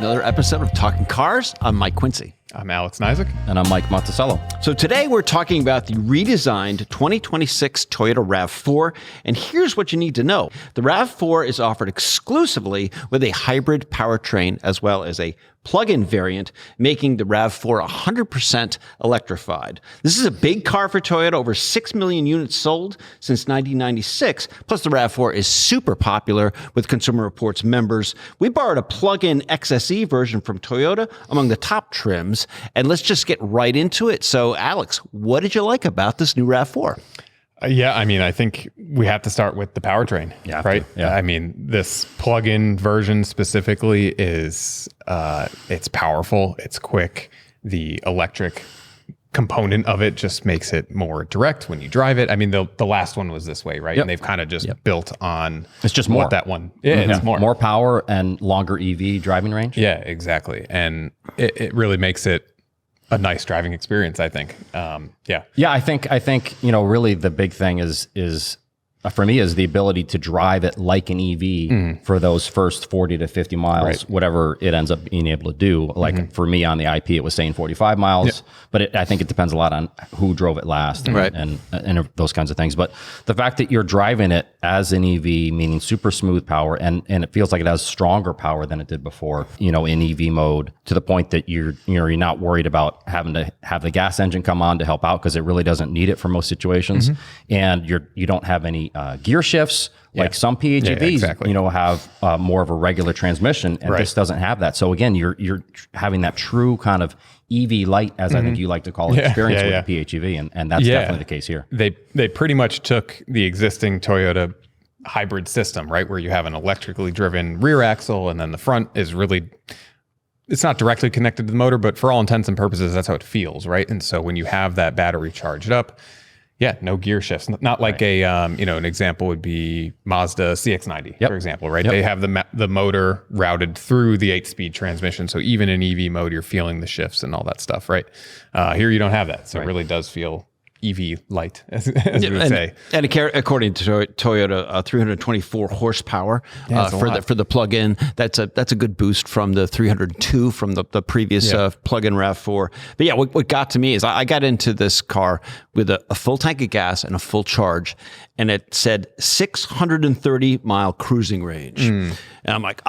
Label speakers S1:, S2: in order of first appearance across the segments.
S1: another episode of Talking Cars. I'm Mike Quincy.
S2: I'm Alex Nizick.
S3: And I'm Mike Monticello.
S1: So today we're talking about the redesigned 2026 Toyota RAV4, and here's what you need to know. The RAV4 is offered exclusively with a hybrid powertrain as well as a plug-in variant, making the RAV4 100% electrified. This is a big car for Toyota, over 6 million units sold since 1996, plus the RAV4 is super popular with Consumer Reports members. We borrowed a plug-in XSE version from Toyota among the top trims, and let's just get right into it. So, Alex, what did you like about this new RAV4?
S2: I think we have to start with the powertrain, right?
S3: Yeah.
S2: I mean, this plug-in version specifically is, it's powerful, it's quick. The electric component of it just makes it more direct when you drive it. I mean, the last one was this way, right?
S3: Yep.
S2: And they've kind of just built on
S3: it's just more.
S2: what that one is.
S3: It's more power and longer EV driving range.
S2: Yeah, exactly. And it really makes it a nice driving experience, I think.
S3: Yeah, I think, really the big thing is for me is the ability to drive it like an EV for those first 40 to 50 miles, whatever it ends up being able to do. Like for me on the IP, it was saying 45 miles, but I think it depends a lot on who drove it last and those kinds of things. But the fact that you're driving it as an EV, meaning super smooth power, and it feels like it has stronger power than it did before, in EV mode, to the point that you're not worried about having to have the gas engine come on to help out, because it really doesn't need it for most situations. And you don't have any gear shifts like some PHEVs, have more of a regular transmission, and this doesn't have that. So again, you're having that true kind of EV light, as I think you like to call it, experience with the PHEV, and that's definitely the case here.
S2: They pretty much took the existing Toyota hybrid system, right, where you have an electrically driven rear axle, and then the front is really, it's not directly connected to the motor, but for all intents and purposes, that's how it feels, right? And so when you have that battery charged up, no gear shifts. Not like an example would be Mazda CX-90, for example, right? They have the motor routed through the 8-speed transmission. So even in EV mode, you're feeling the shifts and all that stuff, right? Here you don't have that. So it really does feel EV light, as we would say.
S1: And according to Toyota, 324 horsepower for the plug-in. That's a good boost from the 302 from the previous plug-in RAV4. But what got to me is I got into this car with a full tank of gas and a full charge, and it said 630 mile cruising range. And I'm like,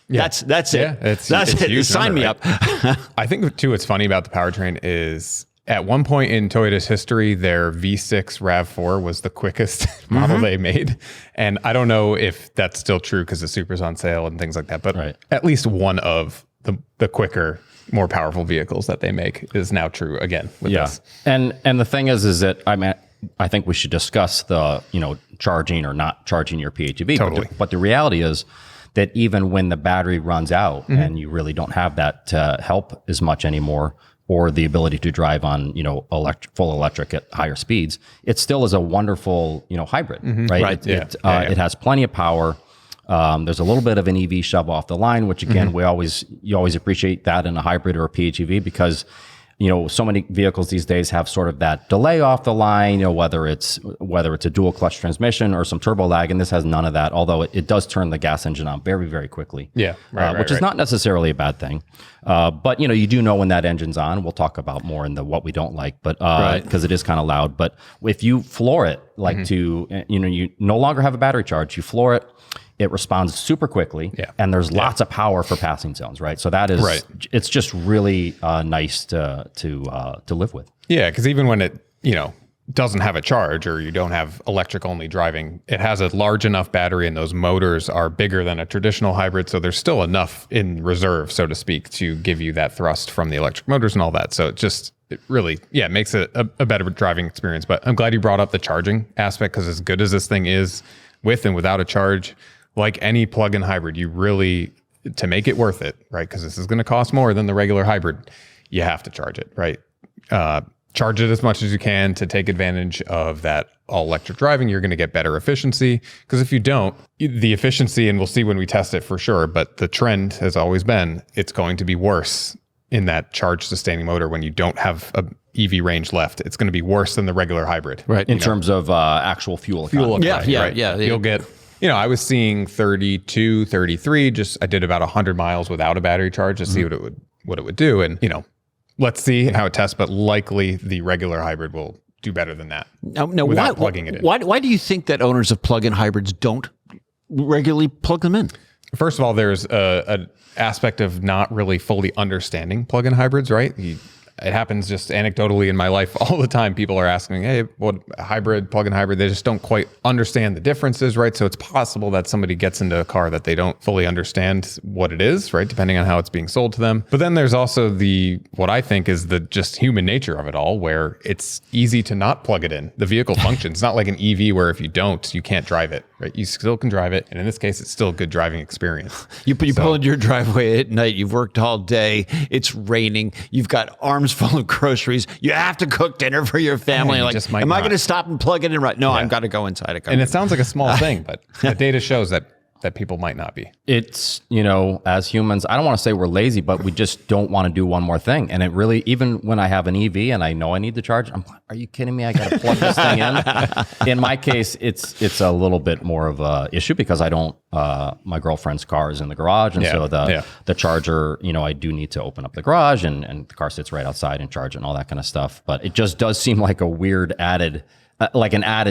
S1: that's it. That's it.
S2: Huge
S1: Sign
S2: number,
S1: me
S2: right?
S1: up.
S2: I think too, what's funny about the powertrain is, at one point in Toyota's history, their V6 RAV4 was the quickest model they made. And I don't know if that's still true because the Supra's on sale and things like that, but at least one of the quicker, more powerful vehicles that they make is now true again with this.
S3: And the thing is that, I think we should discuss the, charging or not charging your PHEV.
S2: Totally.
S3: But the reality is that even when the battery runs out and you really don't have that help as much anymore, or the ability to drive on, full electric at higher speeds, it still is a wonderful, hybrid, right? It has plenty of power. There's a little bit of an EV shove off the line, which again, you always appreciate that in a hybrid or a PHEV, because so many vehicles these days have sort of that delay off the line, whether it's a dual clutch transmission or some turbo lag, and this has none of that, although it does turn the gas engine on very, very quickly. Which is not necessarily a bad thing. But you do know when that engine's on. We'll talk about more in the what we don't like, but because it is kind of loud. But if you floor it, you no longer have a battery charge, you floor it, it responds super quickly, and there's lots of power for passing zones, right? So that is, it's just really nice to live with.
S2: Yeah, because even when it, doesn't have a charge, or you don't have electric only driving, it has a large enough battery, and those motors are bigger than a traditional hybrid. So there's still enough in reserve, so to speak, to give you that thrust from the electric motors and all that. So it really makes it a better driving experience. But I'm glad you brought up the charging aspect, because as good as this thing is with and without a charge, like any plug-in hybrid, you really, to make it worth it, right? Because this is going to cost more than the regular hybrid, you have to charge it, right? Charge it as much as you can to take advantage of that all-electric driving. You're going to get better efficiency, because if you don't, the efficiency, and we'll see when we test it for sure, but the trend has always been it's going to be worse in that charge-sustaining motor when you don't have a EV range left. It's going to be worse than the regular hybrid,
S3: right? In terms of actual fuel economy.
S2: You'll get you know, I was seeing 32, 33, just I did about 100 miles without a battery charge to see what it would do. And, you know, let's see how it tests, but likely the regular hybrid will do better than that.
S1: Now
S2: without plugging it in.
S1: Why do you think that owners of plug-in hybrids don't regularly plug them in?
S2: First of all, there's an aspect of not really fully understanding plug-in hybrids, right? It happens just anecdotally in my life all the time. People are asking, hey, what hybrid, plug-in hybrid? They just don't quite understand the differences, right? So it's possible that somebody gets into a car that they don't fully understand what it is, right? Depending on how it's being sold to them. But then there's also what I think is the just human nature of it all, where it's easy to not plug it in. The vehicle functions. It's not like an EV where if you don't, you can't drive it, right? You still can drive it. And in this case, it's still a good driving experience.
S1: You pull into your driveway at night, you've worked all day, it's raining, you've got arms full of groceries, you have to cook dinner for your family. Like, am I going to stop and plug it in? Right? No, I've got to go inside.
S2: And it sounds like a small thing, but the data shows that people might not be.
S3: It's, you know, as humans, I don't want to say we're lazy, but we just don't want to do one more thing. And it really, even when I have an EV and I know I need to charge, I'm like, are you kidding me? I got to plug this thing in. In my case, it's a little bit more of a issue because I don't, my girlfriend's car is in the garage. And so the charger, you know, I do need to open up the garage and the car sits right outside and charge it and all that kind of stuff. But it just does seem like a weird added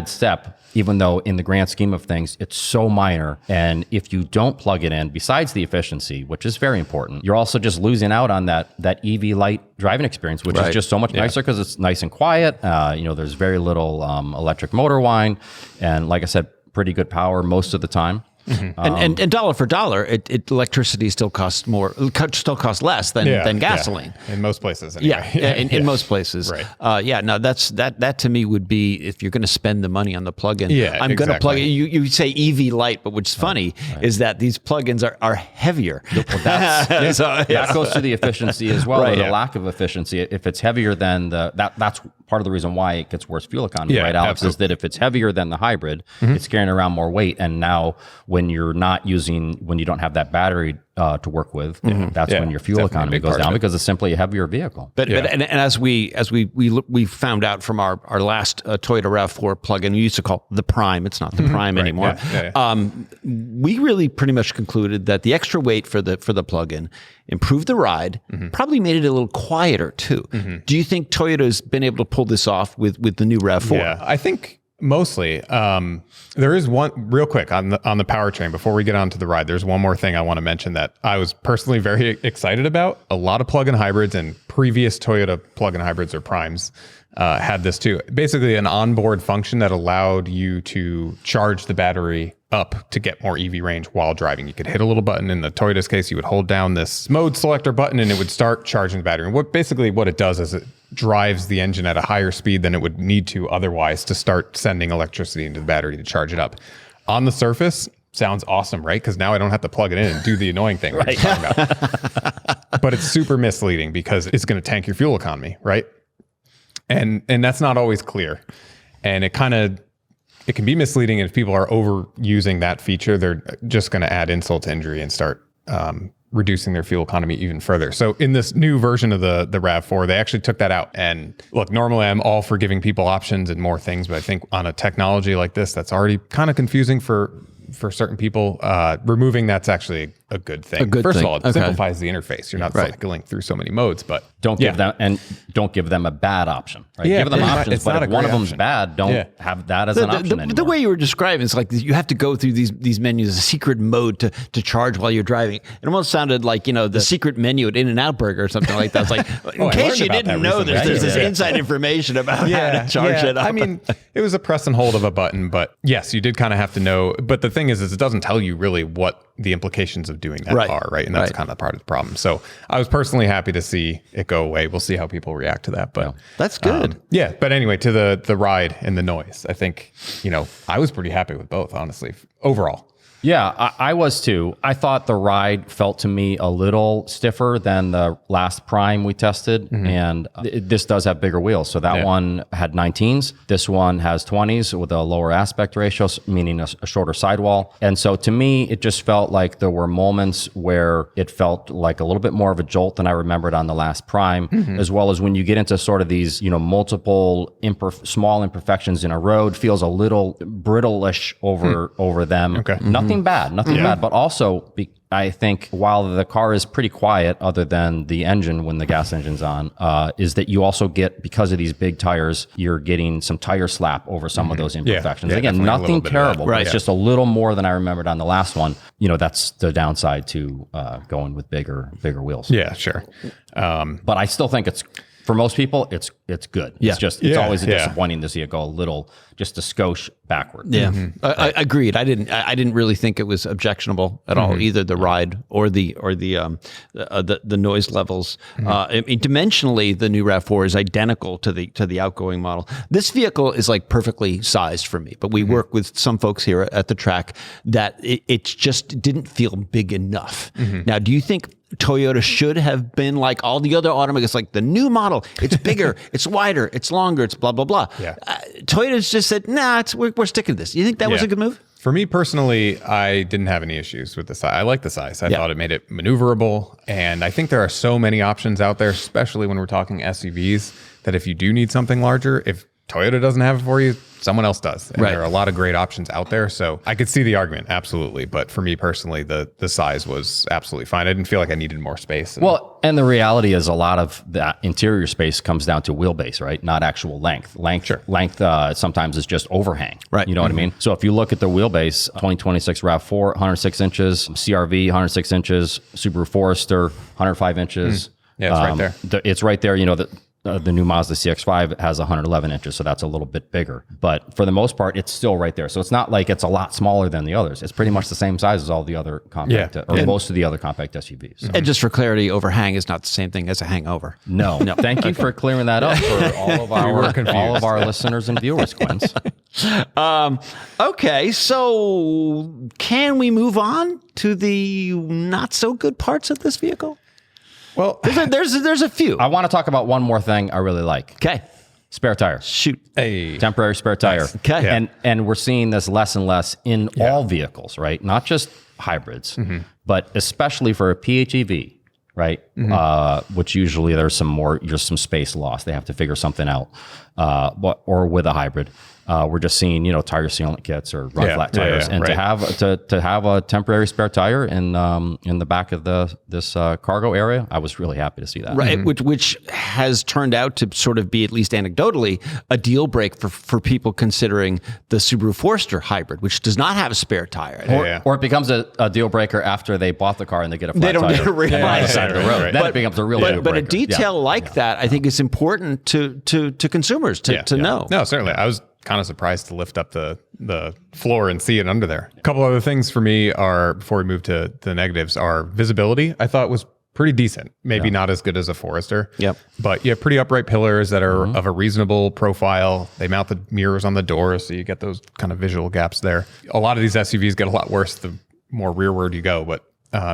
S3: step, even though in the grand scheme of things, it's so minor. And if you don't plug it in, besides the efficiency, which is very important, you're also just losing out on that EV light driving experience, which is just so much nicer because it's nice and quiet. You know, there's very little electric motor whine. And like I said, pretty good power most of the time.
S1: Mm-hmm. And dollar for dollar, electricity still costs less than gasoline
S2: in most places. Anyway.
S1: In most places. Right. That to me would be, if you're going to spend the money on the plug-in. I'm going to plug it. You say EV light, but what's funny is that these plug-ins are heavier.
S3: Well, that goes to the efficiency as well, or the lack of efficiency. If it's heavier than that's part of the reason why it gets worse fuel economy, right, Alex? Absolutely. Is that if it's heavier than the hybrid, it's carrying around more weight, and now when you don't have that battery to work with, that's when your fuel economy goes down because it's simply a heavier vehicle.
S1: But as we found out from our last Toyota RAV4 plug-in, we used to call the Prime. It's not the Prime anymore. We really pretty much concluded that the extra weight for the plug-in improved the ride, probably made it a little quieter too. Do you think Toyota's been able to pull this off with the new RAV4?
S2: Yeah, I think mostly. There is one real quick on the powertrain before we get on to the ride. There's one more thing I want to mention that I was personally very excited about. A lot of plug-in hybrids and previous Toyota plug-in hybrids or Primes had this too. Basically an onboard function that allowed you to charge the battery up to get more EV range while driving. You could hit a little button. In the Toyota's case, you would hold down this mode selector button and it would start charging the battery. And what it does is it drives the engine at a higher speed than it would need to otherwise to start sending electricity into the battery to charge it up. On the surface, sounds awesome, right? Because now I don't have to plug it in and do the annoying thing we're talking about. But it's super misleading because it's going to tank your fuel economy, right? And that's not always clear. And it can be misleading, and if people are overusing that feature, they're just going to add insult to injury and start reducing their fuel economy even further. So in this new version of the RAV4, they actually took that out. And look, normally I'm all for giving people options and more things, but I think on a technology like this, that's already kind of confusing for certain people. Removing that's actually a good thing. First of all, it simplifies the interface. You're not cycling through so many modes, but
S3: don't give them a bad option. Right? Give them options, but if one of them's bad, don't have that as an option anymore.
S1: The way you were describing, it's like you have to go through these menus, a secret mode to charge while you're driving. It almost sounded like, the secret menu at In-N-Out Burger or something like that. It's like, in case you didn't know, there's this inside information about how to charge it up.
S2: I mean, it was a press and hold of a button, but yes, you did kind of have to know. But the thing is it doesn't tell you really what the implications of doing that are, right? And that's kind of part of the problem. So I was personally happy to see it go away. We'll see how people react to that. But
S1: that's good.
S2: But anyway, to the ride and the noise, I think, I was pretty happy with both, honestly, overall.
S3: Yeah, I was too. I thought the ride felt to me a little stiffer than the last Prime we tested, and this does have bigger wheels. So that one had 19s. This one has 20s with a lower aspect ratio, meaning a shorter sidewall. And so to me, it just felt like there were moments where it felt like a little bit more of a jolt than I remembered on the last Prime, as well as when you get into sort of these, multiple small imperfections in a road, feels a little brittle-ish over them.
S2: Okay.
S3: Nothing bad, but also I think while the car is pretty quiet other than the engine when the gas engine's on, is that you also get, because of these big tires, you're getting some tire slap over some of those imperfections.
S2: Yeah,
S3: Again, nothing terrible, but it's just a little more than I remembered on the last one. That's the downside to going with bigger wheels.
S2: Yeah, sure.
S3: But I still think for most people, it's good.
S1: Yeah.
S3: It's always disappointing to see it go a little, just a skosh backward.
S1: Yeah, I agreed. I didn't really think it was objectionable at all, either the ride or the noise levels. I mean, dimensionally, the new RAV4 is identical to the outgoing model. This vehicle is like perfectly sized for me, but we work with some folks here at the track that it just didn't feel big enough. Now, do you think Toyota should have been like all the other automakers, like the new model? It's bigger, it's wider, it's longer, it's blah blah blah. Toyota's just said, nah, we're sticking to this. You think that was a good move?
S2: For me personally, I didn't have any issues with the size. I like the size. I thought it made it maneuverable. And I think there are so many options out there, especially when we're talking SUVs, that if you do need something larger, if Toyota doesn't have it for you, someone else does. And there are a lot of great options out there. So I could see the argument, absolutely. But for me personally, the size was absolutely fine. I didn't feel like I needed more space.
S3: And the reality is a lot of that interior space comes down to wheelbase, right? Not actual length. Length sometimes is just overhang.
S1: Right.
S3: You know what I mean? So if you look at the wheelbase, 2026 RAV4, 106 inches, CRV, 106 inches, Subaru Forester, 105 inches.
S2: Yeah, it's right there.
S3: It's right there. The new Mazda CX-5 has 111 inches, so that's a little bit bigger. But for the most part, it's still right there. So it's not like it's a lot smaller than the others. It's pretty much the same size as all the other compact, most of the other compact SUVs. So.
S1: And just for clarity, overhang is not the same thing as a hangover.
S3: No. Thank you for clearing that up for all of our listeners and viewers, Quince.
S1: Okay, so can we move on to the not so good parts of this vehicle?
S2: Well,
S1: there's a few.
S3: I want to talk about one more thing I really like.
S1: Okay.
S3: Spare tires.
S1: Shoot.
S3: Temporary spare tire.
S1: Nice. Okay.
S3: Yeah. And we're seeing this less and less in all vehicles, right? Not just hybrids, but especially for a PHEV, right? Which usually there's some space loss. They have to figure something out. Or with a hybrid. We're just seeing, tire sealant kits or run flat tires, and to have a temporary spare tire in the back of this cargo area, I was really happy to see that.
S1: Right, which has turned out to sort of be, at least anecdotally, a deal break for people considering the Subaru Forester hybrid, which does not have a spare tire.
S3: Or it becomes a deal breaker after they bought the car and they get a flat tire on the side of the road. Then it becomes a real deal breaker.
S1: But a detail like that, I think, is important to consumers to know.
S2: No, certainly. I was kind of surprised to lift up the floor and see it under there. A couple other things for me are, before we move to the negatives, are visibility. I thought was pretty decent. Maybe not as good as a Forester.
S1: Yep.
S2: But you have pretty upright pillars that are of a reasonable profile. They mount the mirrors on the doors, so you get those kind of visual gaps there. A lot of these SUVs get a lot worse the more rearward you go, but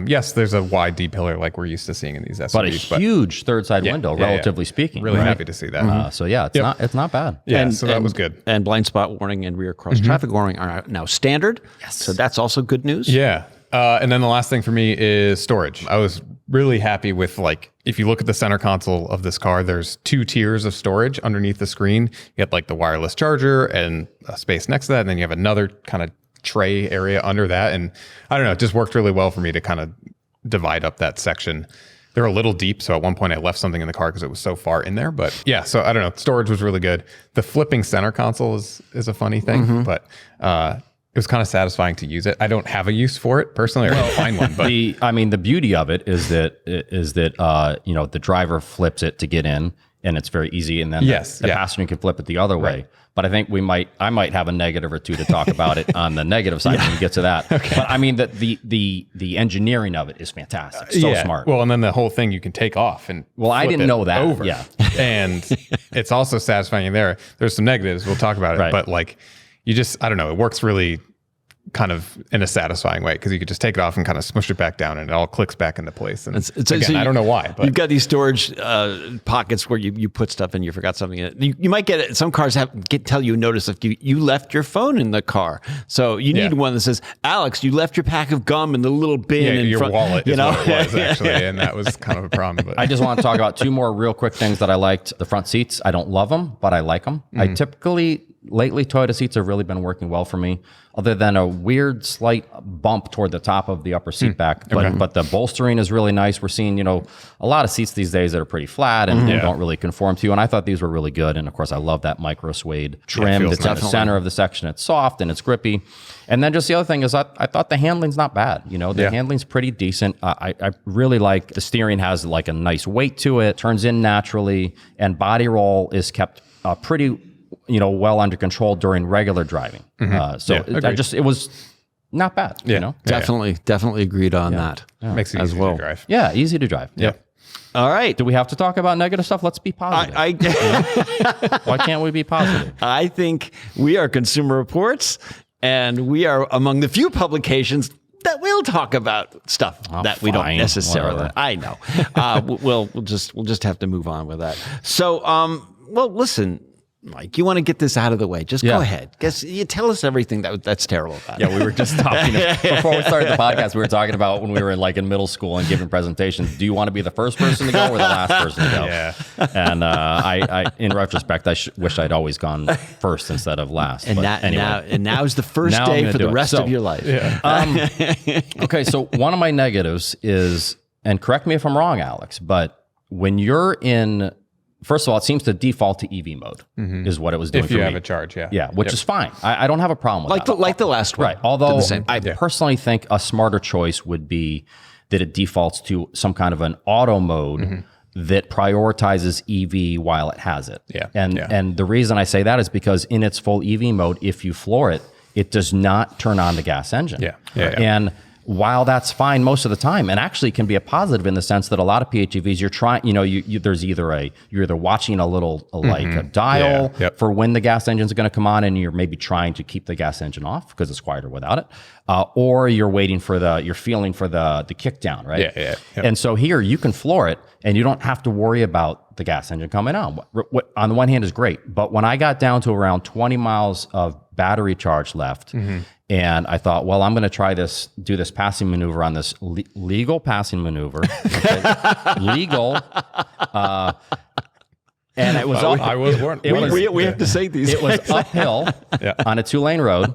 S2: yes, there's a wide D-pillar like we're used to seeing in these SUVs.
S3: But a huge third side window, relatively speaking.
S2: Really happy to see that.
S3: So it's not bad.
S2: Yeah, so that was good.
S1: And blind spot warning and rear cross traffic warning are now standard. Yes. So that's also good news.
S2: Yeah. And then the last thing for me is storage. I was really happy with, if you look at the center console of this car, there's 2 tiers of storage underneath the screen. You get the wireless charger and a space next to that. And then you have another kind of tray area under that, and I don't know, it just worked really well for me to kind of divide up that section. They're a little deep, so at one point I left something in the car because it was so far in there. But yeah, so I don't know, storage was really good. The flipping center console is a funny thing, but it was kind of satisfying to use it. I don't have a use for it personally, or I can find one. But
S3: the beauty of it is that the driver flips it to get in, and it's very easy, and then the passenger can flip it the other way. But I think I might have a negative or two to talk about it on the negative side when we get to that. Okay. But I mean, the engineering of it is fantastic. So smart.
S2: Well, and then the whole thing you can take off and
S3: I didn't know that.
S2: Over. Yeah. And it's also satisfying there. There's some negatives. We'll talk about it. Right. But you just, I don't know, it works really kind of in a satisfying way because you could just take it off and kind of smush it back down and it all clicks back into place. And again, I don't know why, but
S1: you've got these storage pockets where you put stuff and you forgot something in it. You might get it. Some cars tell you notice if you left your phone in the car. So you need one that says, Alex, you left your pack of gum in the little bin in
S2: your
S1: front.
S2: Wallet is what it was actually. And that was kind of a problem. But
S3: I just want to talk about two more real quick things that I liked. The front seats, I don't love them, but I like them. Lately, Toyota seats have really been working well for me, other than a weird slight bump toward the top of the upper seat back. But the bolstering is really nice. We're seeing, a lot of seats these days that are pretty flat and don't really conform to you. And I thought these were really good. And of course, I love that micro suede trim that's in the center of the section. It's soft and it's grippy. And then just the other thing is I thought the handling's not bad. The handling's pretty decent. I really like the steering has like a nice weight to it, turns in naturally, and body roll is kept pretty well under control during regular driving. It was not bad.
S1: Definitely agreed on that.
S2: Makes it easy to drive.
S3: Yeah, easy to drive.
S2: Yeah.
S1: All right.
S3: Do we have to talk about negative stuff? Let's be positive. Why can't we be positive?
S1: I think we are Consumer Reports, and we are among the few publications that will talk about stuff that we don't necessarily. Whatever. I know. We'll just have to move on with that. So, listen, Mike, you want to get this out of the way. Just go ahead. You tell us everything that's terrible about it.
S3: Yeah, we were just talking before we started the podcast. We were talking about when we were in middle school and giving presentations. Do you want to be the first person to go or the last person to go?
S2: Yeah.
S3: And I in retrospect, I wish I'd always gone first instead of last.
S1: And now is the first day for the rest of your life.
S3: Yeah. Okay, so one of my negatives is, and correct me if I'm wrong, Alex, but when you're in, first of all, it seems to default to EV mode is what it was doing
S2: if you
S3: for
S2: have
S3: me.
S2: a charge,
S3: which is fine. I don't have a problem with that.
S1: Like the last one.
S3: Right. Although I personally think a smarter choice would be that it defaults to some kind of an auto mode that prioritizes EV while it has it.
S2: Yeah.
S3: And the reason I say that is because in its full EV mode, if you floor it, it does not turn on the gas engine.
S2: Yeah.
S3: And while that's fine most of the time, and actually can be a positive in the sense that a lot of PHEVs, you're trying, there's you're either watching a little like a dial for when the gas engine's going to come on, and you're maybe trying to keep the gas engine off because it's quieter without it, or you're waiting for you're feeling for the kick down, right?
S2: Yeah.
S3: And so here you can floor it, and you don't have to worry about the gas engine coming on. What on the one hand is great, but when I got down to around 20 miles of battery charge left. And I thought, well, I'm going to do this passing maneuver on this legal passing maneuver. Okay? Legal. And it was
S2: I was warned.
S1: We have to say these.
S3: It was uphill on a 2-lane road.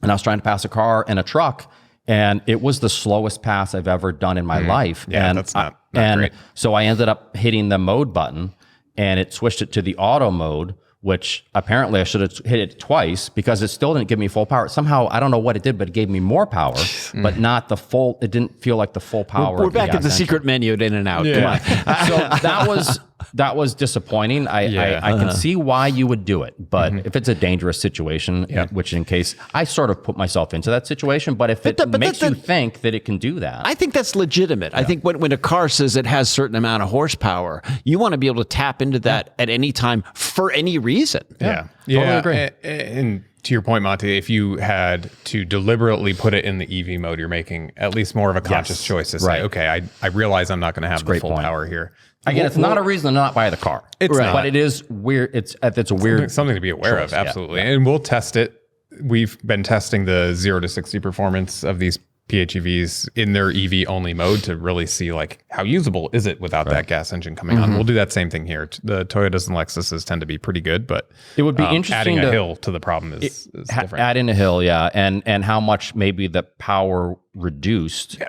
S3: And I was trying to pass a car and a truck. And it was the slowest pass I've ever done in my life.
S2: Yeah,
S3: and
S2: that's not great.
S3: So I ended up hitting the mode button, and it switched it to the auto mode, which apparently I should have hit it twice because it still didn't give me full power. Somehow, I don't know what it did, but it gave me more power, but not the full, it didn't feel like the full power.
S1: We're back at the secret menu at In-N-Out.
S3: Yeah. Come on. So that was disappointing. I can see why you would do it, but if it's a dangerous situation, which in case I sort of put myself into that situation, but if it makes you think that it can do that.
S1: I think that's legitimate. I think when a car says it has a certain amount of horsepower, you want to be able to tap into that at any time for any reason.
S3: Totally agree.
S2: And to your point, Monty, if you had to deliberately put it in the EV mode, you're making at least more of a conscious choice to say, okay, I realize I'm not going to have the full power here.
S3: Again, it's not a reason to not buy the car.
S2: It's not.
S3: But it is weird. It's a weird
S2: something to be aware of. Absolutely. And we'll test it. We've been testing the 0 to 60 performance of these PHEVs in their EV only mode to really see like how usable is it without that gas engine coming on. We'll do that same thing here. The Toyotas and Lexuses tend to be pretty good, but
S3: it would be interesting
S2: adding a hill to the problem is different.
S3: Add in a hill, and how much maybe the power reduced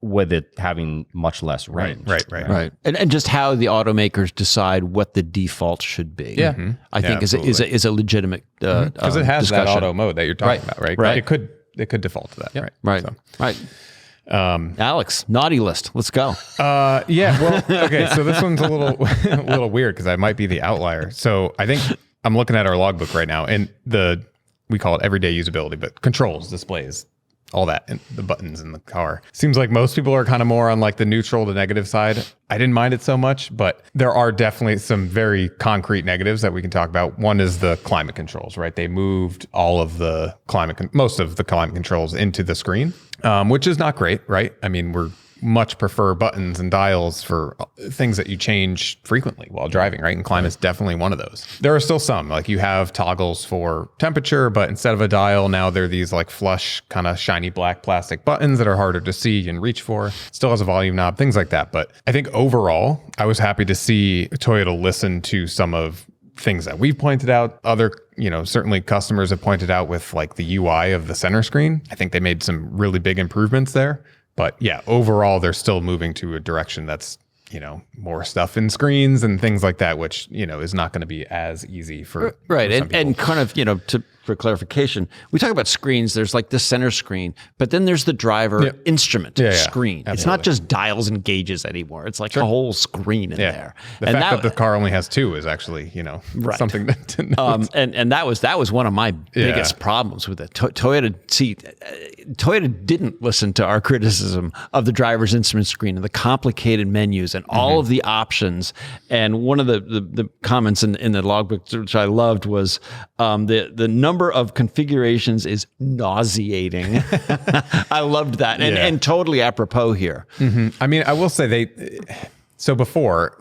S3: with it having much less range.
S2: Right.
S1: And just how the automakers decide what the default should be. I think is a legitimate
S2: because it has
S1: discussion.
S2: that auto mode that you're talking about, right? It could default to that,
S1: Right. Alex, naughty list. Let's go.
S2: Well, okay. So this one's a little weird because I might be the outlier. So I think I'm looking at our logbook right now, and we call it everyday usability, but controls, displays, all that, and the buttons in the car. Seems like most people are kind of more on like the neutral to negative side. I didn't mind it so much, but there are definitely some very concrete negatives that we can talk about. One is the climate controls, right? They moved all of the most of the climate controls into the screen, which is not great, right? I mean, we're much prefer buttons and dials for things that you change frequently while driving, right? And climate's definitely one of those. There are still some, like you have toggles for temperature, but instead of a dial, now they're these like flush, kind of shiny black plastic buttons that are harder to see and reach for. Still has a volume knob, things like that. But I think overall, I was happy to see Toyota listen to some of things that we've pointed out. Other, certainly customers have pointed out with like the UI of the center screen. I think they made some really big improvements there. But yeah, overall, they're still moving to a direction that's, more stuff in screens and things like that, which, is not going to be as easy for
S1: right.
S2: For some
S1: and
S2: people.
S1: kind of, for clarification, we talk about screens. There's like the center screen, but then there's the driver instrument screen.
S2: Absolutely.
S1: It's not just dials and gauges anymore. It's like a whole screen in there.
S2: The fact that the car only has two is actually, something to note.
S1: And that was one of my biggest problems with it. Toyota didn't listen to our criticism of the driver's instrument screen and the complicated menus and all of the options. And one of the comments in the logbook, which I loved, was the number of configurations is nauseating. I loved that, and totally apropos here.
S2: I mean, I will say before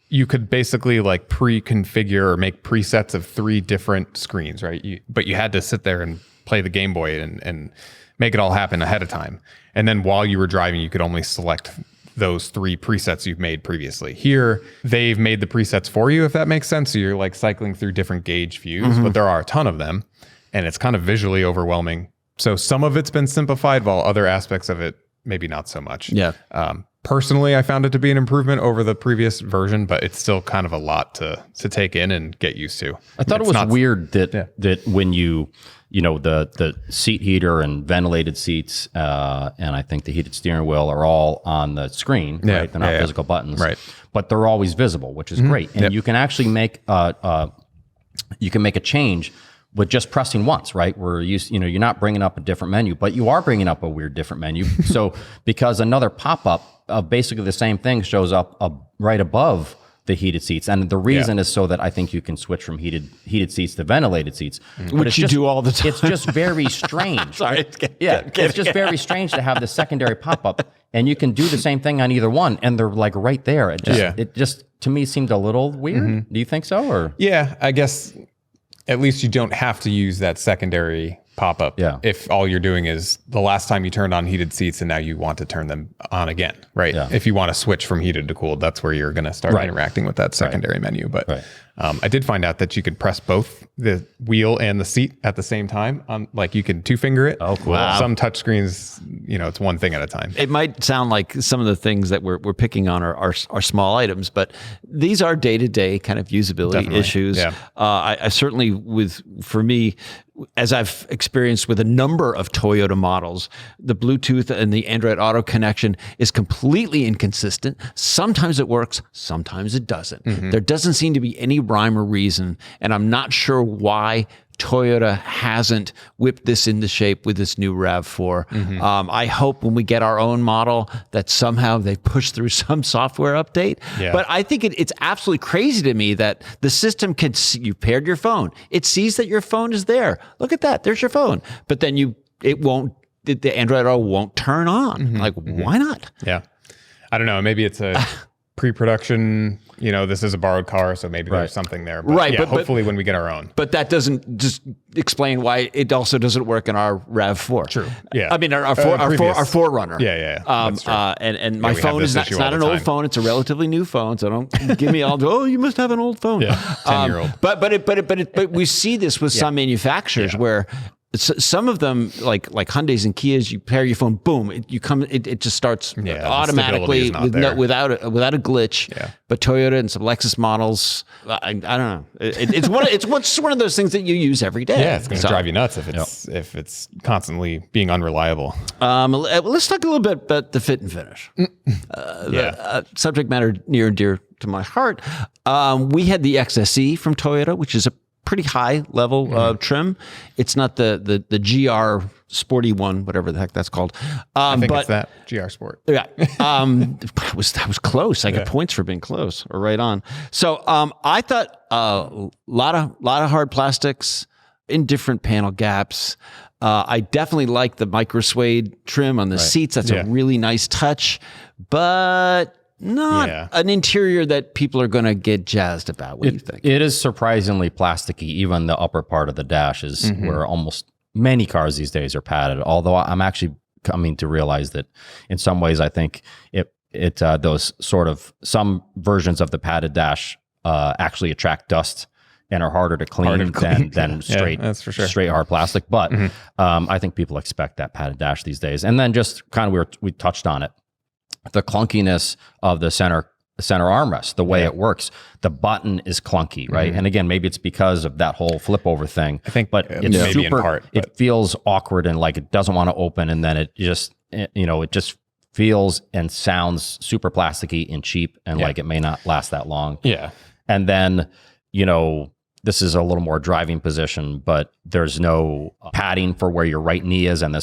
S2: you could basically like pre-configure or make presets of 3 different screens, right? But you had to sit there and play the Game Boy and make it all happen ahead of time. And then while you were driving, you could only select those 3 presets you've made previously. Here, they've made the presets for you, if that makes sense. So you're like cycling through different gauge views, but there are a ton of them, and it's kind of visually overwhelming. So some of it's been simplified, while other aspects of it, maybe not so much.
S1: Yeah.
S2: Personally, I found it to be an improvement over the previous version, but it's still kind of a lot to take in and get used to.
S3: I thought it was weird that when the seat heater and ventilated seats, and I think the heated steering wheel are all on the screen, right? They're not physical buttons,
S2: right?
S3: But they're always visible, which is great. And you can actually make a change with just pressing once, right? Where you're not bringing up a different menu, but you are bringing up a weird different menu. So because another pop-up of basically the same thing shows up right above the heated seats, and the reason is so that I think you can switch from heated seats to ventilated seats,
S1: which you do all the time.
S3: It's just very strange.
S1: Sorry,
S3: it's just very strange to have the secondary pop-up, and you can do the same thing on either one, and they're like right there. It just to me seemed a little weird. Do you think so? Or
S2: I guess at least you don't have to use that secondary pop-up if all you're doing is the last time you turned on heated seats and now you want to turn them on again, right? If you want to switch from heated to cooled, that's where you're going to start interacting with that secondary menu. But I did find out that you could press both the wheel and the seat at the same time. Like you can 2-finger it.
S3: Oh, cool.
S1: Wow.
S2: Some touchscreens, it's one thing at a time.
S1: It might sound like some of the things that we're picking on are small items, but these are day-to-day kind of usability issues.
S2: Yeah.
S1: I certainly, for me, as I've experienced with a number of Toyota models, the Bluetooth and the Android Auto connection is completely inconsistent. Sometimes it works, sometimes it doesn't. There doesn't seem to be any rhyme or reason, and I'm not sure why Toyota hasn't whipped this into shape with this new RAV4. I hope when we get our own model that somehow they push through some software update. But I think it's absolutely crazy to me that the system can see, you paired your phone. It sees that your phone is there. Look at that. There's your phone. But then the Android Auto won't turn on. Like, why not?
S2: Yeah. I don't know. Maybe it's a pre-production, this is a borrowed car, so maybe there's something there. But but hopefully when we get our own.
S1: But that doesn't just explain why it also doesn't work in our RAV4.
S2: True. Yeah.
S1: I mean, our 4Runner.
S2: Yeah. That's true.
S1: And my phone is not an old phone. It's a relatively new phone. So don't give me all, you must have an old phone.
S2: Yeah. 10-year-old.
S1: But we see this with some manufacturers where some of them, like Hyundais and Kias, you pair your phone, boom, it just starts automatically without a glitch. Yeah. But Toyota and some Lexus models, I don't know. It's one of those things that you use every day.
S2: Yeah, it's going to drive you nuts if it's constantly being unreliable.
S1: Let's talk a little bit about the fit and finish. Subject matter near and dear to my heart. We had the XSE from Toyota, which is a pretty high level trim. It's not the GR sporty one, whatever the heck that's called.
S2: I think it's that GR Sport.
S1: Yeah, that was close. I got points for being close or right on. So I thought a lot of hard plastics in different panel gaps. I definitely like the micro suede trim on the seats. That's a really nice touch, but not an interior that people are going to get jazzed about. What do you think?
S3: It is surprisingly plasticky. Even the upper part of the dash is where almost many cars these days are padded. Although I'm actually coming to realize that in some ways, I think those sort of some versions of the padded dash actually attract dust and are harder to clean than straight,
S2: that's for sure.
S3: straight hard plastic. But I think people expect that padded dash these days. And then just kind of we touched on it, the clunkiness of the center armrest, the way it works. The button is clunky, right? And again, maybe it's because of that whole flip over thing.
S2: I think,
S3: but it's
S2: maybe in part,
S3: it feels awkward and like it doesn't want to open, and then it just it just feels and sounds super plasticky and cheap, and like it may not last that long.
S2: Yeah,
S3: and then this is a little more driving position, but there's no padding for where your right knee is, and the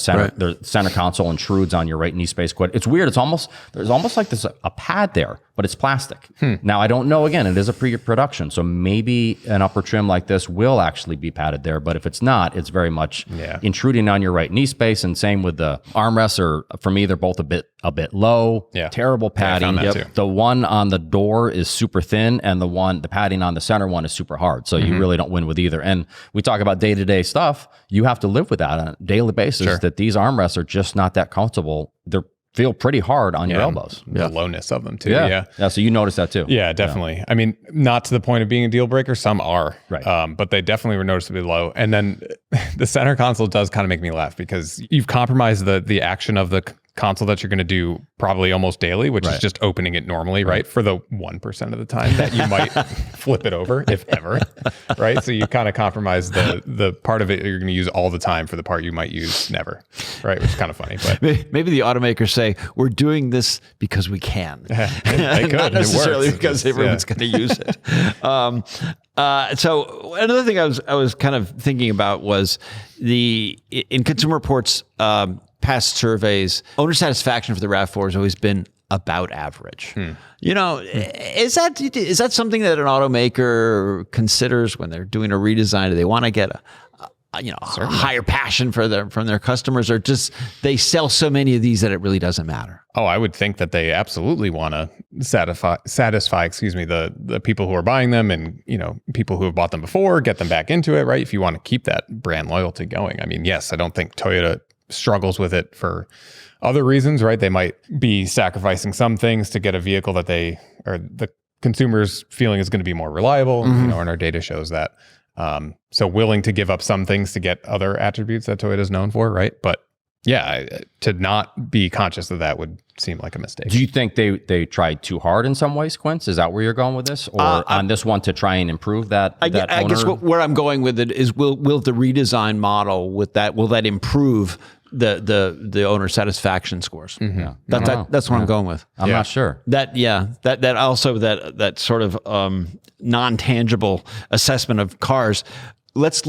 S3: center console intrudes on your right knee space quite. It's weird. There's almost like there's a pad there, but it's plastic. Now I don't know. Again, it is a pre-production, so maybe an upper trim like this will actually be padded there. But if it's not, it's very much intruding on your right knee space. And same with the armrests. Or for me, they're both a bit low.
S2: Yeah,
S3: terrible padding.
S2: Yeah, I found that too.
S3: The one on the door is super thin, and the padding on the center one is super hard. So you really don't win with either. And we talk about day-to-day stuff. You have to live with that on a daily basis, that these armrests are just not that comfortable. They feel pretty hard on your elbows.
S2: The lowness of them too.
S3: Yeah. So you notice that too.
S2: Yeah, definitely. I mean, not to the point of being a deal breaker. Some are,
S3: right.
S2: But they definitely were noticeably low. And then the center console does kind of make me laugh, because you've compromised the action of the console that you're going to do probably almost daily, which is just opening it normally, right? For the 1% of the time that you might flip it over, if ever, right? So you kind of compromise the part of it you're going to use all the time for the part you might use never, right? Which is kind of funny. But
S1: maybe the automakers say, we're doing this because we can.
S2: They could.
S1: Not necessarily because everyone's going to use it. So another thing I was kind of thinking about was in Consumer Reports past surveys, owner satisfaction for the RAV4 has always been about average. Is that something that an automaker considers when they're doing a redesign? Do they want to get a higher passion from their customers, or just they sell so many of these that it really doesn't matter?
S2: Oh, I would think that they absolutely want to satisfy, the people who are buying them, and people who have bought them before, get them back into it, right? If you want to keep that brand loyalty going. I mean, yes, I don't think Toyota struggles with it for other reasons, right? They might be sacrificing some things to get a vehicle that the consumer's feeling is going to be more reliable, and our data shows that. So willing to give up some things to get other attributes that Toyota is known for, right? But yeah, to not be conscious of that would seem like a mistake.
S3: Do you think they tried too hard in some ways, Quince? Is that where you're going with this, or on this one to try and improve that?
S1: I guess where I'm going with it is, will the redesign model will that improve the owner satisfaction scores? That's what I'm going with.
S3: I'm not sure.
S1: That also that sort of non-tangible assessment of cars. Let's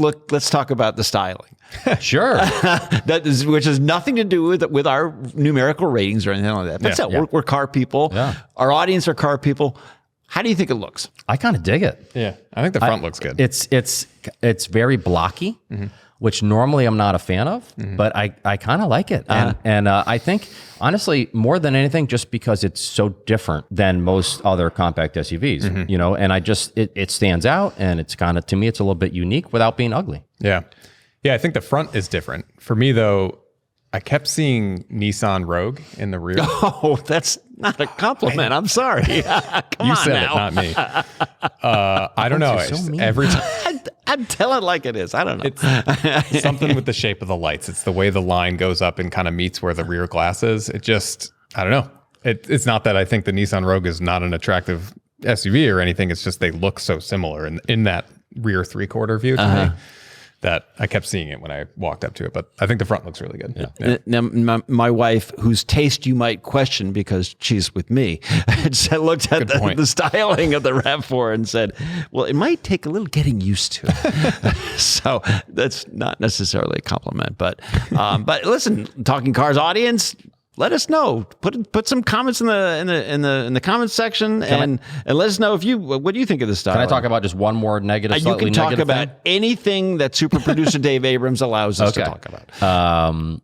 S1: talk about the styling.
S3: Sure.
S1: Which has nothing to do with our numerical ratings or anything like that. But we're car people. Yeah. Our audience are car people. How do you think it looks?
S3: I kind of dig it.
S2: Yeah, I think the front looks good.
S3: It's very blocky, which normally I'm not a fan of, but I kind of like it. And I think, honestly, more than anything, just because it's so different than most other compact SUVs, and it stands out, and it's kind of, to me, it's a little bit unique without being ugly.
S2: Yeah. Yeah, I think the front is different. For me, though, I kept seeing Nissan Rogue in the rear.
S1: Oh, that's not a compliment. I'm sorry. Come
S2: you
S1: on
S2: said
S1: now.
S2: it, not me. I don't know.
S3: So
S2: Every time
S1: I'm telling it like it is. I don't know.
S2: It's something with the shape of the lights. It's the way the line goes up and kind of meets where the rear glass is. It just, I don't know. It's not that I think the Nissan Rogue is not an attractive SUV or anything. It's just they look so similar in that rear three-quarter view to me. that I kept seeing it when I walked up to it. But I think the front looks really good. Yeah.
S1: Now, my wife, whose taste you might question because she's with me, looked at the styling of the RAV4 and said, well, it might take a little getting used to. So that's not necessarily a compliment. But listen, Talking Cars audience, let us know. Put some comments in the comments section and let us know what do you think of this style.
S3: Can I talk about just one more negative?
S1: You can talk about anything that super producer Dave Abrams allows us to talk about.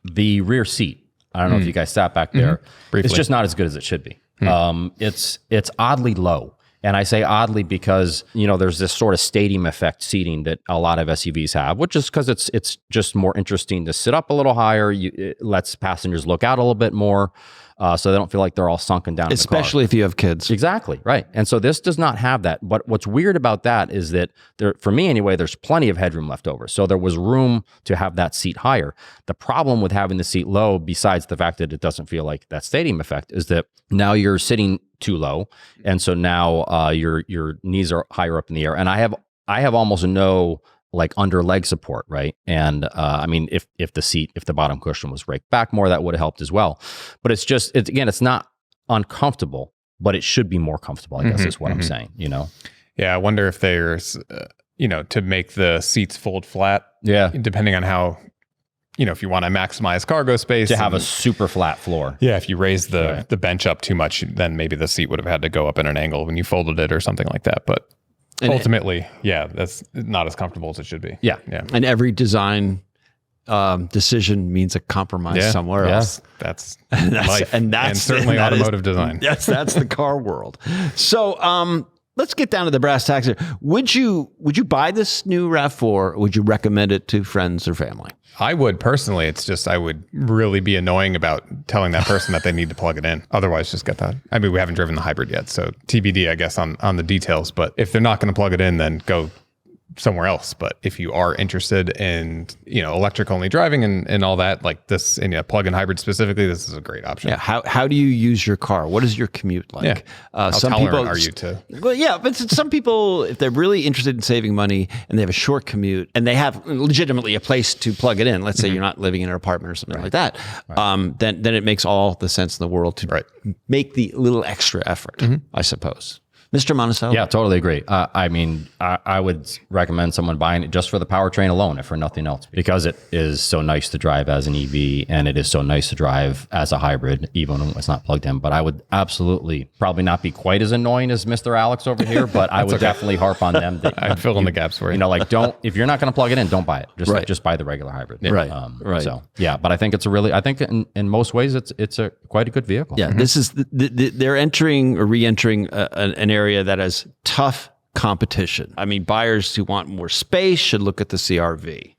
S3: The rear seat. I don't know if you guys sat back there.
S2: Briefly.
S3: It's just not as good as it should be. It's oddly low. And I say oddly because, there's this sort of stadium effect seating that a lot of SUVs have, which is because it's just more interesting to sit up a little higher. It lets passengers look out a little bit more so they don't feel like they're all sunken down
S1: Especially
S3: in the car.
S1: if you have kids.
S3: Exactly, right. And so this does not have that. But what's weird about that is that, for me anyway, there's plenty of headroom left over. So there was room to have that seat higher. The problem with having the seat low, besides the fact that it doesn't feel like that stadium effect, is that now you're sitting too low, and so now your knees are higher up in the air. And I have almost no under leg support, right? And I mean, if the bottom cushion was raked back more, that would have helped as well. But it's not uncomfortable, but it should be more comfortable, I guess is what I'm saying.
S2: Yeah, I wonder if there's to make the seats fold flat.
S3: Yeah,
S2: depending on how. If you want to maximize cargo space.
S3: To have a super flat floor.
S2: Yeah, if you raise the bench up too much, then maybe the seat would have had to go up in an angle when you folded it or something like that. But ultimately, that's not as comfortable as it should be.
S3: Yeah.
S1: And every design decision means a compromise somewhere else.
S2: That's life. And certainly automotive design.
S1: Yes, that's the car world. So let's get down to the brass tacks here. Would you buy this new RAV4 or would you recommend it to friends or family?
S2: I would personally. It's just I would really be annoying about telling that person that they need to plug it in. Otherwise, just get that. I mean, we haven't driven the hybrid yet, so TBD, I guess, on the details. But if they're not going to plug it in, then go somewhere else. But if you are interested in electric only driving and all that, like this in a plug-in hybrid specifically, this is a great option.
S1: Yeah. How do you use your car? What is your commute like?
S2: Yeah. How tolerant are you to?
S1: Well, yeah, but some people, if they're really interested in saving money and they have a short commute and they have legitimately a place to plug it in, let's say you're not living in an apartment or something like that, then it makes all the sense in the world to make the little extra effort, I suppose. Mr. Monticello?
S3: Yeah, totally agree. I mean, I would recommend someone buying it just for the powertrain alone, if for nothing else, because it is so nice to drive as an EV and it is so nice to drive as a hybrid, even when it's not plugged in. But I would absolutely probably not be quite as annoying as Mr. Alex over here, but I would definitely harp on them. That
S2: I'd fill in the gaps for you.
S3: If you're not going to plug it in, don't buy it. Just buy the regular hybrid.
S1: Yeah. Right.
S3: So yeah, but I think in most ways it's quite a good vehicle.
S1: Yeah, this is they're entering or re-entering an area that has tough competition. I mean, buyers who want more space should look at the CR-V.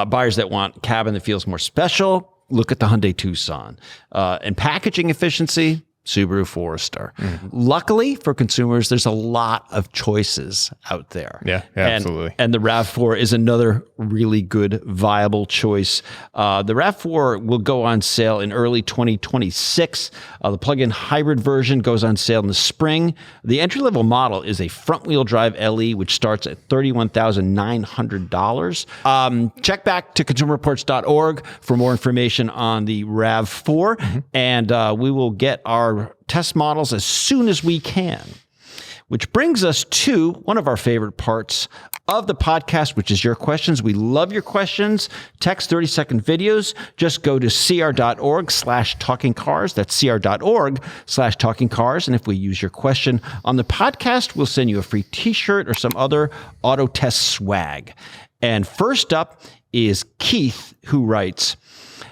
S1: Buyers that want cabin that feels more special, look at the Hyundai Tucson. And packaging efficiency, Subaru Forester. Luckily for consumers, there's a lot of choices out there.
S2: Yeah, absolutely.
S1: And the RAV4 is another really good, viable choice. The RAV4 will go on sale in early 2026. The plug-in hybrid version goes on sale in the spring. The entry-level model is a front-wheel drive LE, which starts at $31,900. Check back to consumerreports.org for more information on the RAV4, and we will get our test models as soon as we can. Which brings us to one of our favorite parts of the podcast, which is your questions. We love your questions. Text 30-second videos. Just go to cr.org/talkingcars. That's cr.org/talkingcars. And if we use your question on the podcast, we'll send you a free t-shirt or some other auto test swag. And first up is Keith, who writes,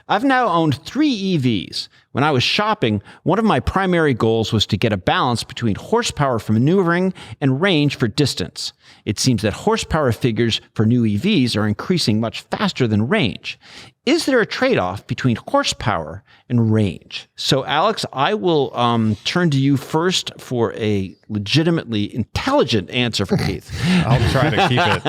S1: I've now owned 3 EVs. When I was shopping, one of my primary goals was to get a balance between horsepower for maneuvering and range for distance. It seems that horsepower figures for new EVs are increasing much faster than range. Is there a trade-off between horsepower and range? So, Alex, I will turn to you first for a legitimately intelligent answer for Keith.
S2: I'll try to keep it.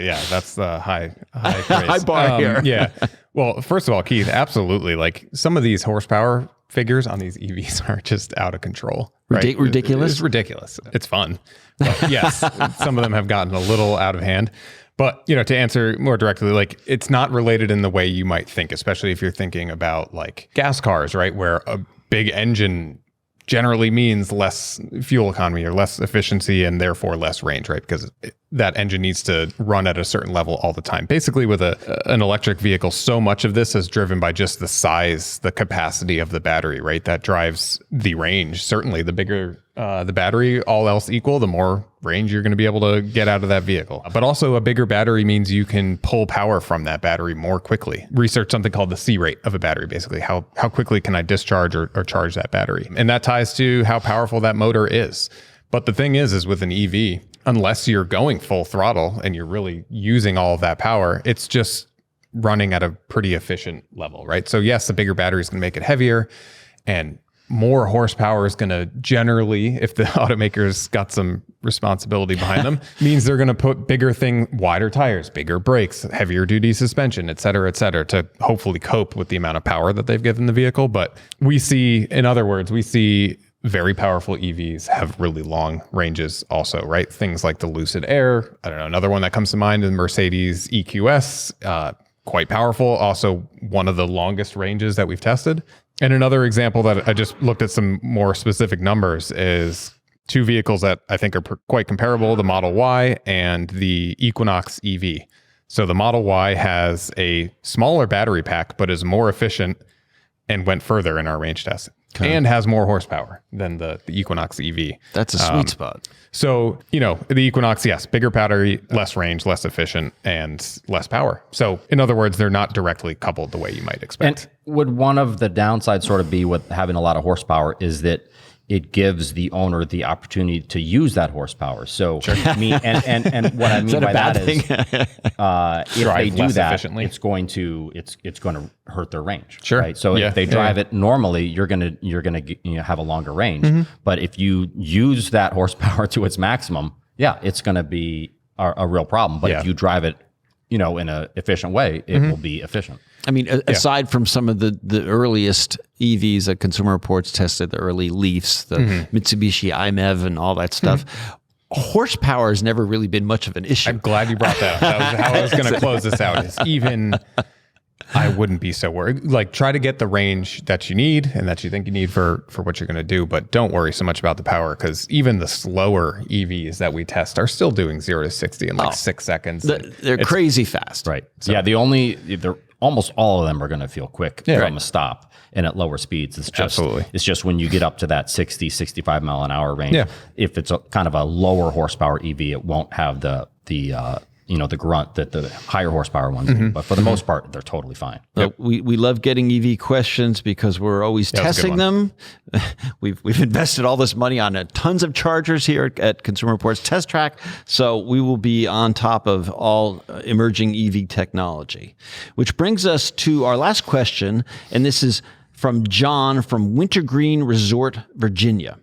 S2: Yeah, that's the high praise.
S1: High bar here.
S2: Yeah. Well, first of all, Keith, absolutely. Like some of these horsepower figures on these EVs are just out of control. Right?
S1: Ridiculous?
S2: It's ridiculous. It's fun. But yes, some of them have gotten a little out of hand. But, to answer more directly, like it's not related in the way you might think, especially if you're thinking about like gas cars, right? Where a big engine generally means less fuel economy or less efficiency and therefore less range, right? Because that engine needs to run at a certain level all the time. Basically, with an electric vehicle, so much of this is driven by just the size, the capacity of the battery, right? That drives the range. Certainly, the bigger the battery, all else equal, the more range you're going to be able to get out of that vehicle. But also a bigger battery means you can pull power from that battery more quickly. Research something called the C rate of a battery, basically. How quickly can I discharge or charge that battery? And that ties to how powerful that motor is. But the thing is with an EV, unless you're going full throttle and you're really using all of that power, it's just running at a pretty efficient level, right? So yes, the bigger battery is going to make it heavier, and more horsepower is going to generally, if the automakers got some responsibility behind them, means they're going to put wider tires, bigger brakes, heavier duty suspension, et cetera, to hopefully cope with the amount of power that they've given the vehicle. But we see very powerful EVs have really long ranges also, right? Things like the Lucid Air. I don't know, another one that comes to mind, the Mercedes EQS, quite powerful. Also one of the longest ranges that we've tested. And another example that I just looked at some more specific numbers is two vehicles that I think are quite comparable, the Model Y and the Equinox EV. So the Model Y has a smaller battery pack, but is more efficient and went further in our range test. Okay. And has more horsepower than the Equinox EV.
S1: That's a sweet spot.
S2: So, the Equinox, yes, bigger battery, less range, less efficient, and less power. So, in other words, they're not directly coupled the way you might expect.
S3: And would one of the downsides sort of be with having a lot of horsepower is that it gives the owner the opportunity to use that horsepower. So, sure. And what I mean by that is, if they do that, it's going to hurt their range.
S2: Sure.
S3: Right. So if they drive it normally, you're gonna have a longer range. Mm-hmm. But if you use that horsepower to its maximum, it's going to be a real problem. But if you drive it, in an efficient way, it will be efficient.
S1: I mean, aside from some of the earliest EVs that Consumer Reports tested, the early Leafs, the Mitsubishi iMEV and all that stuff, horsepower has never really been much of an issue.
S2: I'm glad you brought that up. That was how I was going to close this out. I wouldn't be so worried. Like, try to get the range that you need and that you think you need for what you're going to do, but don't worry so much about the power, because even the slower EVs that we test are still doing 0 to 60 in 6 seconds.
S1: They're crazy fast.
S3: Right. So, almost all of them are going to feel quick from a stop and at lower speeds. It's just when you get up to that 60, 65 mile an hour range, if it's kind of a lower horsepower EV, it won't have the grunt that the higher horsepower ones do. But for the most part, they're totally fine.
S1: We love getting EV questions because we're always testing them. We've invested all this money on tons of chargers here at Consumer Reports Test Track. So we will be on top of all emerging EV technology, which brings us to our last question. And this is from John from Wintergreen Resort, Virginia.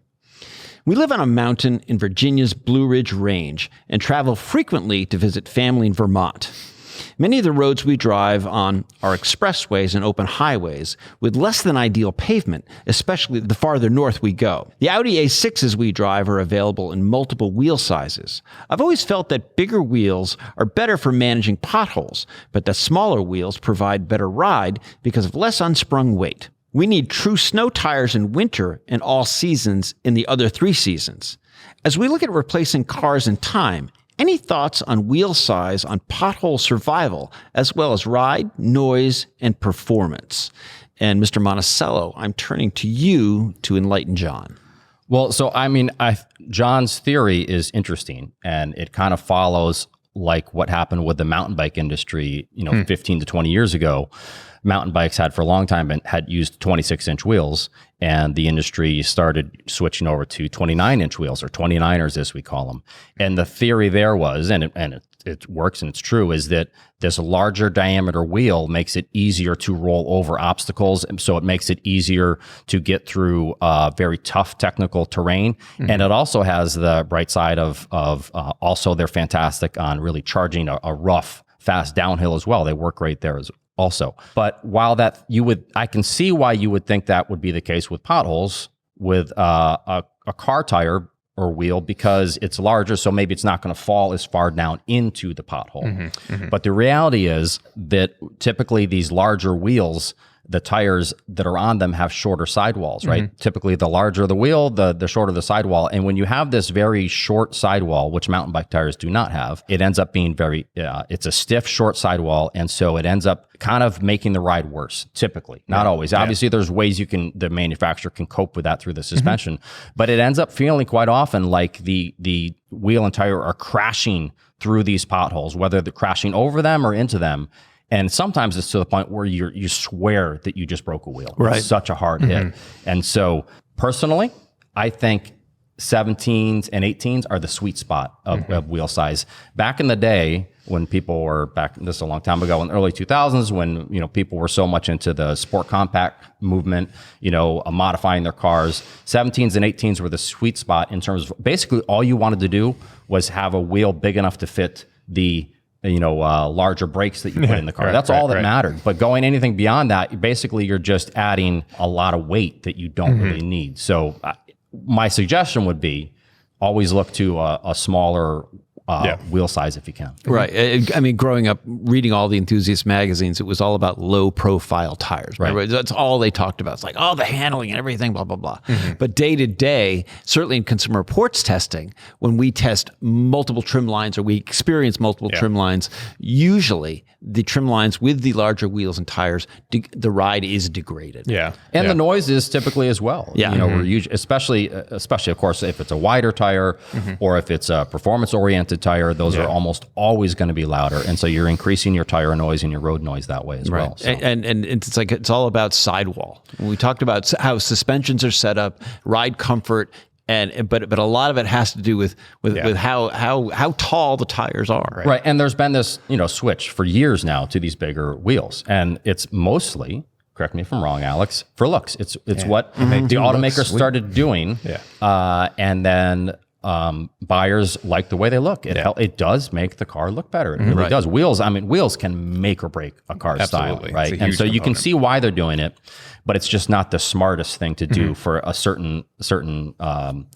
S1: We live on a mountain in Virginia's Blue Ridge Range and travel frequently to visit family in Vermont. Many of the roads we drive on are expressways and open highways with less than ideal pavement, especially the farther north we go. The Audi A6s we drive are available in multiple wheel sizes. I've always felt that bigger wheels are better for managing potholes, but that smaller wheels provide better ride because of less unsprung weight. We need true snow tires in winter and all seasons in the other 3 seasons. As we look at replacing cars in time, any thoughts on wheel size on pothole survival, as well as ride, noise, and performance? And Mr. Monticello, I'm turning to you to enlighten John.
S3: Well, so John's theory is interesting, and it kind of follows like what happened with the mountain bike industry, 15 to 20 years ago. Mountain bikes had for a long time had used 26-inch wheels, and the industry started switching over to 29-inch wheels, or 29ers as we call them. And the theory there was, and it works and it's true, is that this larger diameter wheel makes it easier to roll over obstacles, and so it makes it easier to get through very tough technical terrain. Mm-hmm. And it also has the bright side of also they're fantastic on really charging a rough, fast downhill as well. They work right there also. But while I can see why you would think that would be the case with potholes with a car tire or wheel, because it's larger, so maybe it's not going to fall as far down into the pothole. But the reality is that typically these larger wheels, the tires that are on them have shorter sidewalls, right? Typically, the larger the wheel, the shorter the sidewall. And when you have this very short sidewall, which mountain bike tires do not have, it ends up being it's a stiff, short sidewall. And so it ends up kind of making the ride worse, typically. Not always. Obviously, there's ways the manufacturer can cope with that through the suspension. But it ends up feeling quite often like the wheel and tire are crashing through these potholes, whether they're crashing over them or into them. And sometimes it's to the point where you swear that you just broke a wheel.
S1: Right.
S3: It's such a hard hit. And so personally, I think 17s and 18s are the sweet spot of wheel size. Back in the day, when people were this is a long time ago, in the early 2000s, when people were so much into the sport compact movement, modifying their cars, 17s and 18s were the sweet spot in terms of basically all you wanted to do was have a wheel big enough to fit the larger brakes that you put in the car. That's all that mattered. But going anything beyond that, basically you're just adding a lot of weight that you don't really need. So my suggestion would be always look to a smaller wheel size if you can.
S1: Right. I mean, growing up, reading all the enthusiast magazines, it was all about low profile tires. Right. That's all they talked about. It's like, the handling and everything, blah, blah, blah. But day to day, certainly in Consumer Reports testing, when we test multiple trim lines or we experience multiple trim lines, usually the trim lines with the larger wheels and tires, the ride is degraded.
S2: Yeah.
S3: And the noise is typically as well.
S1: Yeah.
S3: We're usually, especially of course, if it's a wider tire or if it's a performance oriented tire, those are almost always going to be louder. And so you're increasing your tire noise and your road noise that way as well. So.
S1: And it's all about sidewall. We talked about how suspensions are set up, ride comfort, but a lot of it has to do with how tall the tires are.
S3: Right. And there's been this switch for years now to these bigger wheels, and it's mostly, correct me if I'm wrong, Alex, for looks. It's what the automakers started doing, and then buyers like the way they look. It does make the car look better. It really does. Wheels can make or break a car's style, right? And so you can see why they're doing it, but it's just not the smartest thing to do for a certain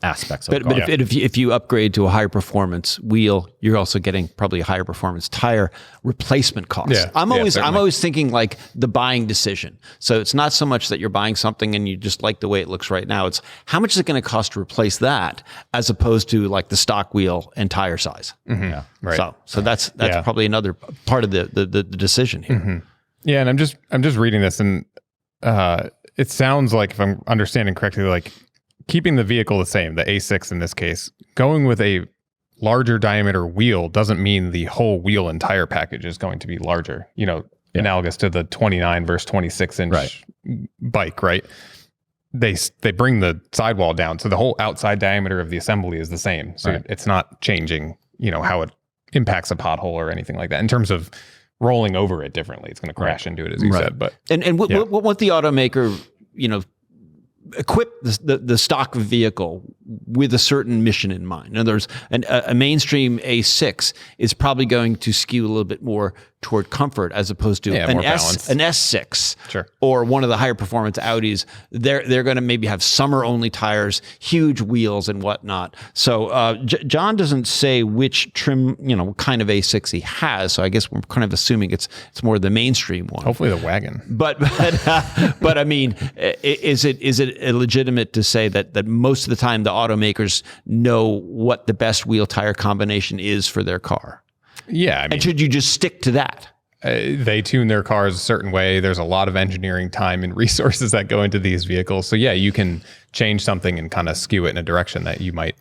S3: aspects of the car.
S1: But if you upgrade to a higher performance wheel, you're also getting probably a higher performance tire replacement cost. I'm always thinking like the buying decision. So it's not so much that you're buying something and you just like the way it looks right now. It's how much is it going to cost to replace that, as opposed to like the stock wheel and tire size.
S2: Yeah, right.
S1: So that's probably another part of the decision here.
S2: Yeah, and I'm just reading this, and it sounds like, if I'm understanding correctly, like keeping the vehicle the same, the A6 in this case, going with a larger diameter wheel doesn't mean the whole wheel and tire package is going to be larger. Analogous to the 29 versus 26 inch bike, right? They bring the sidewall down, so the whole outside diameter of the assembly is the same. So it's not changing, how it impacts a pothole or anything like that in terms of rolling over it differently. It's going to crash into it, as you said. But
S1: what the automaker, equip the stock vehicle with a certain mission in mind. In other words, a mainstream A6 is probably going to skew a little bit more toward comfort as opposed to an S6 or one of the higher performance Audis. They're going to maybe have summer only tires, huge wheels and whatnot. So John doesn't say which trim, what kind of A6 he has. So I guess we're kind of assuming it's more the mainstream one.
S2: Hopefully the wagon.
S1: But I mean, is it legitimate to say that most of the time the automakers know what the best wheel tire combination is for their car?
S2: Yeah.
S1: And should you just stick to that?
S2: They tune their cars a certain way. There's a lot of engineering time and resources that go into these vehicles. So yeah, you can change something and kind of skew it in a direction that you might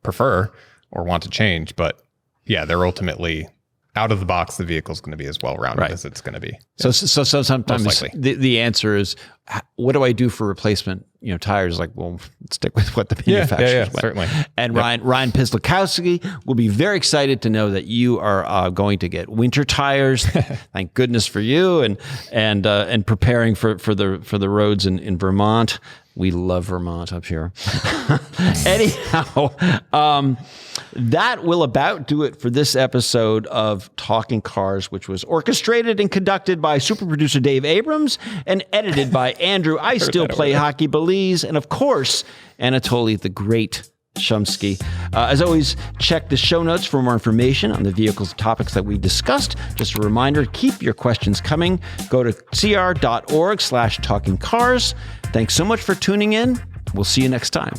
S2: prefer or want to change. But yeah, they're ultimately out of the box. The vehicle's going to be as well-rounded as it's going to be.
S1: So sometimes the answer is, what do I do for replacement tires? Like, well, stick with what the manufacturers went.
S2: Certainly.
S1: And Ryan Pislakowski will be very excited to know that you are going to get winter tires. Thank goodness for you, and preparing for the roads in Vermont. We love Vermont up here. Anyhow, that will about do it for this episode of Talking Cars, which was orchestrated and conducted by super producer Dave Abrams and edited by Andrew I Still Play Hockey Belize, and of course, Anatoly the Great Shumsky. As always, check the show notes for more information on the vehicles and topics that we discussed. Just a reminder, keep your questions coming. Go to cr.org/talkingcars. Thanks so much for tuning in. We'll see you next time.